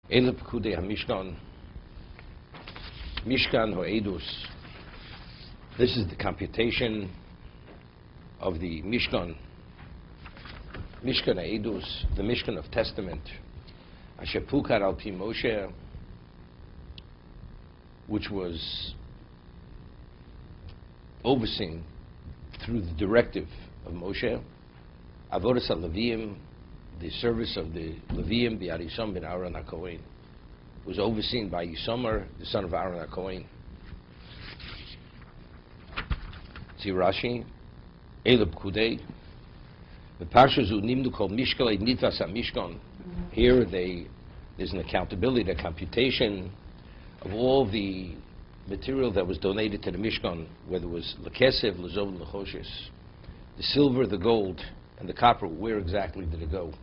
Pekudei HaMishkan, Mishkan Ho'edus. This is the computation of the Mishkan Ho'edus, the Mishkan of Testament, Asher Pukar al Pi Moshe, which was overseen through the directive of Moshe, Avodas HaLeviim, the service of the Leviim, the Arisham ben Aaron HaKohen, was overseen by Yisomer, the son of Aaron HaKohen. See Rashi, Pekudei, the parshas unimdu called Mishkalei Nitvas HaMishkan. Here there's an accountability, a computation of all the material that was donated to the Mishkan, whether it was Lekesev, Lezov, Lechoshes, the silver, the gold, and the copper. Where exactly did it go?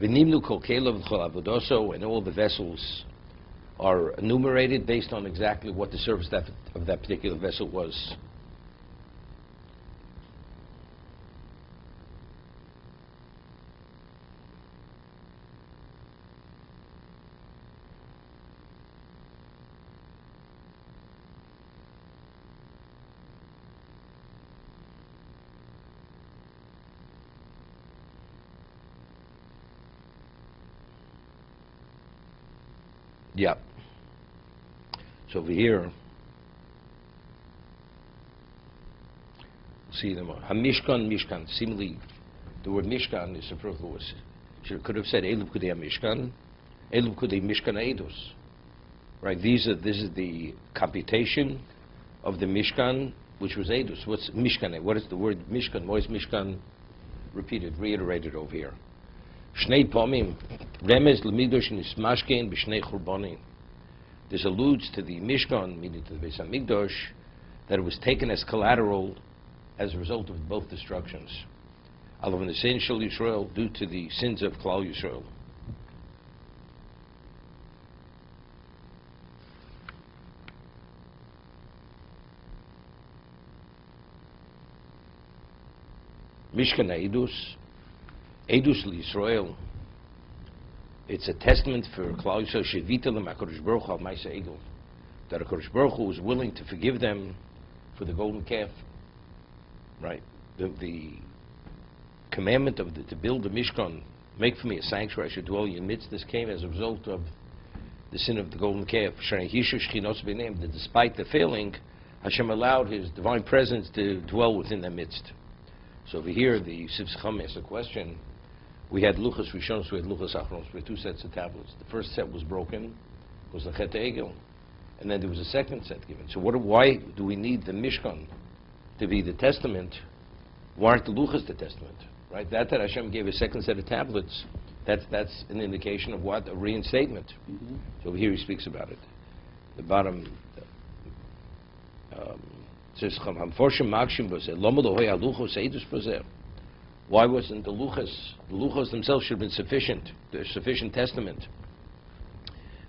V'nimnu kol kelev v'chol avodoso, and all the vessels are enumerated based on exactly what the service of that particular vessel was. Yeah. So over here, see them. HaMishkan, Mishkan. Seemingly, the word Mishkan is superfluous. Could have said Pekudei HaMishkan, Pekudei Mishkan Eidos. Right. This is the computation of the Mishkan, which was Eidos. What's Mishkan? What is the word Mishkan? Why is Mishkan reiterated over here? Shnei pomim, remez l'migdosh nismashkein b'shnei churbanim. This alludes to the Mishkan, meaning to the Beis HaMikdash, that it was taken as collateral as a result of both destructions. Alav the sin shel Yisrael, due to the sins of Klal Yisrael. Mishkan Edus l'Yisrael. It's a testament for Klal Yisrael shevita l'm HaKadosh Baruch Hu al Ma'aseh Egel, that HaKadosh Baruch Hu was willing to forgive them for the golden calf. Right. The commandment of to build the Mishkan, make for me a sanctuary, I should dwell in your midst. This came as a result of the sin of the golden calf. That despite the failing, Hashem allowed His divine presence to dwell within their midst. So over here, the Sivcham asks a question. We had Luchas Rishonos, we had Luchas Achronos, we had two sets of tablets. The first set was broken, was the Chet Egel, and then there was a second set given. So why do we need the Mishkan to be the testament? Why aren't the Luchas the testament? Right? That Hashem gave a second set of tablets, that's an indication of what? A reinstatement. Mm-hmm. So over here he speaks about it. The bottom says, why wasn't the Luchas? The Luchas themselves should have been sufficient. They're sufficient testament.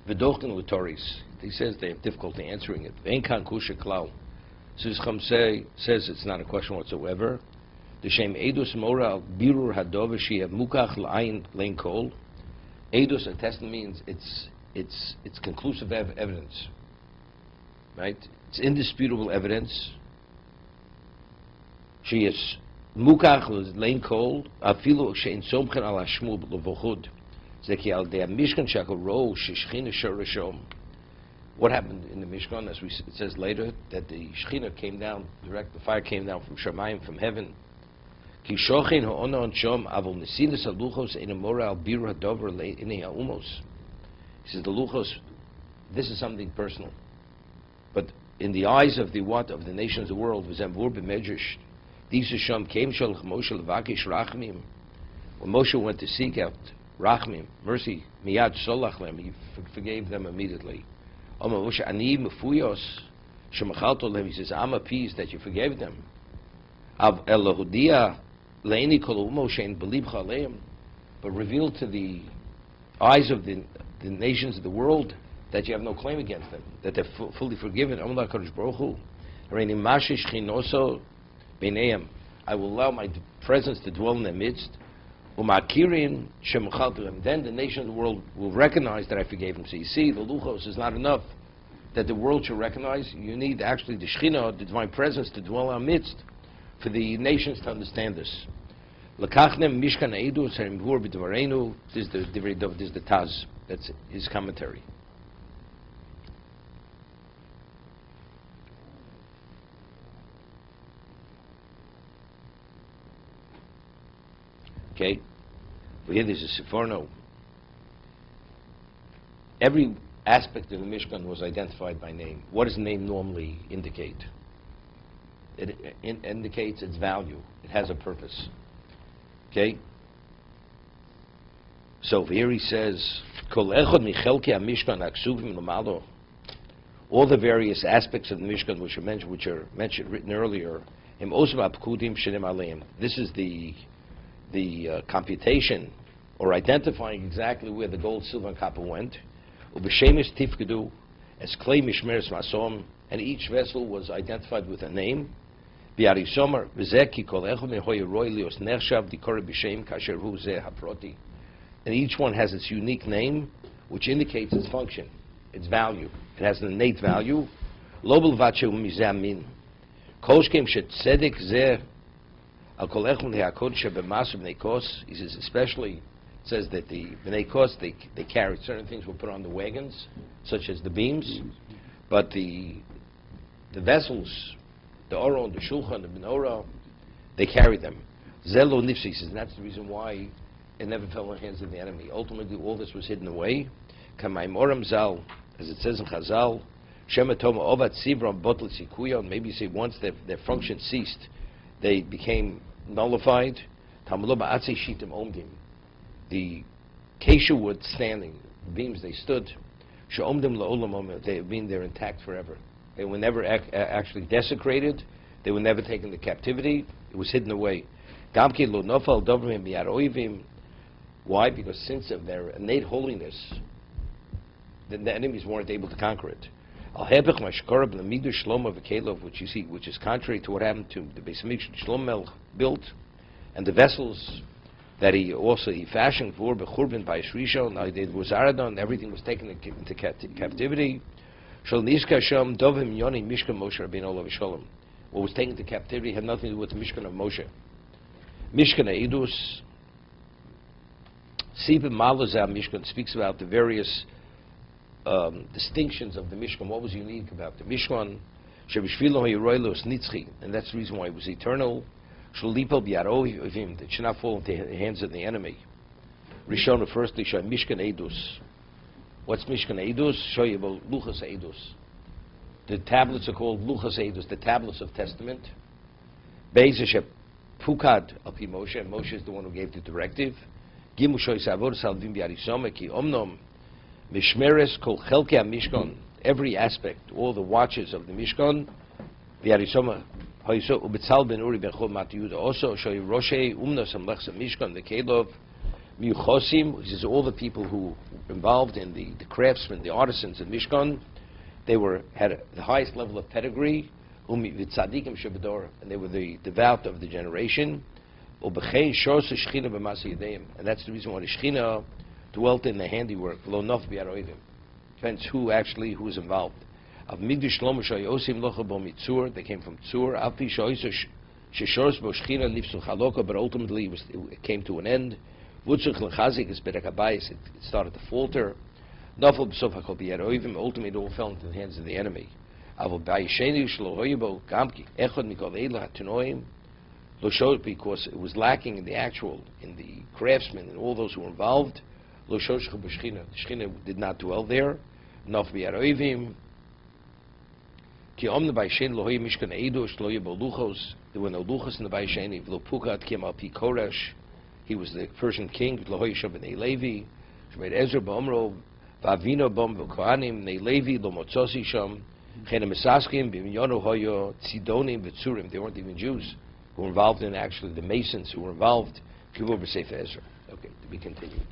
V'dochten l'toris. He says they have difficulty answering it. Ein kan kusha klal. Sivcham says it's not a question whatsoever. The shem edus mora al birur hadov she'ev mukach l'ayin lein kol. Edus, a testament, means it's conclusive evidence. Right? It's indisputable evidence. She is mukach lein kol afilu she'in somchen al hashmu b'levochud. Zeki al dei Mishkan shakol ro sheshchina shorashom. What happened in the Mishkan, as it says later, that the Shechina came down, the fire came down from Shamayim, from heaven. Ki shochin ha'ona onshom avol nesilas haluchos in a mora al bir hadover le'inei ha'umos. He says the luchos, this is something personal, but in the eyes of the nations of the world, was amvur b'medrash. These Hashem came shalach Moshe levakish rachmim. When Moshe went to seek out rachmim, mercy, miyad solach lem, he forgave them immediately. He says, I'm appeased that you forgave them. But revealed to the eyes of the nations of the world that you have no claim against them, that they're fully forgiven. I will allow my presence to dwell in their midst. Umakirin shemchalterim. Then the nation of the world will recognize that I forgave him. So you see, the luchos is not enough that the world should recognize. You need actually the Shekhinah, the divine presence, to dwell in our midst, for the nations to understand this. Lakachnem mishkan eidus harimvur b'dvarenu. This is the Divrei Dov. This is the Taz. That's his commentary. Okay, but here there's a Seforno. Every aspect of the Mishkan was identified by name. What does name normally indicate? It indicates its value. It has a purpose. Okay? So here he says, Kol echad michelki ha-Mishkan haksuvim l'malo. All the various aspects of the Mishkan which are mentioned, written earlier, im osam ha-pekudim shenim aleim. This is the computation or identifying exactly where the gold, silver, and copper went. Ubeshemis tifkedu as klei mishmeres masom, and each vessel was identified with a name. Biarisomer v'zeki kol echad mehoy roy lios nershav dikore b'shem kasher hu zeh haproti. And each one has its unique name, which indicates its function, its value. It has an innate value. Lo b'lvache u'mizamin koshkem shet tzedek zeh. He says, especially, it says that the B'nai Kos, they carried certain things were put on the wagons, such as the beams, but the vessels, the Oron, the Shulchan, the Menorah, they carried them. Zelo Nifsi says, and that's the reason why it never fell in the hands of the enemy. Ultimately, all this was hidden away. Kamay Moram Zal, as it says in Chazal, Shematoma Ovat Sibram Botl Sikuyon, maybe you say once their function ceased, they became nullified. The keshu wood standing, the beams they stood, they've been there intact forever. They were never actually desecrated. They were never taken to captivity. It was hidden away. Why? Because since of their innate holiness, then the enemies weren't able to conquer it. Which you see, which is contrary to what happened to the Beis Hamikdash Shlomo built, and the vessels that he fashioned for bechurban by Rishon. Now it was Aradon. Everything was taken into captivity. What was taken to captivity had nothing to do with the Mishkan of Moshe. Mishkan Eidus. Sibim Malazah Mishkan speaks about the various distinctions of the Mishkan. What was unique about the Mishkan? And that's the reason why it was eternal. It should not fall into the hands of the enemy. Rishon, firstly, show Mishkan Eidus. What's Mishkan Eidus? Show you about Luchas Eidus. The tablets are called Luchas Eidus, the tablets of testament. Be'ezeh Pukad Alpi Moshe, and Moshe is the one who gave the directive. Gimu Shoy Savor Salvim Biarisome Ki Omnom Mishmeres Kol Chelke HaMishkan, every aspect, all the watches of the Mishkan, Biarisome Ubetzal Ben Uri Ben Chol Mat Yehuda also Shoy Roshei Umnos Amlechs HaMishkan the Kelov Miuchosim, which is all the people who were involved in the craftsmen, the artisans of Mishkan. They had the highest level of pedigree, and they were the devout of the generation. And that's the reason why the Shekhinah dwelt in the handiwork. Depends who is involved. They came from Tzur, but ultimately it came to an end. It started to falter. Ultimately it all fell into the hands of the enemy. Because it was lacking in the craftsmen and all those who were involved. The Shekhinah did not dwell there. There were no luchos in the Baisheni. He was the Persian king. Vavino bom v'kohanim ne'levi lo motzosi sham chena mesaskim b'minyono hoyo tzidonim v'tzurim. They weren't even Jews who were involved in actually the Masons who were involved. Kivur b'Sefer Ezra. Okay, to be continued.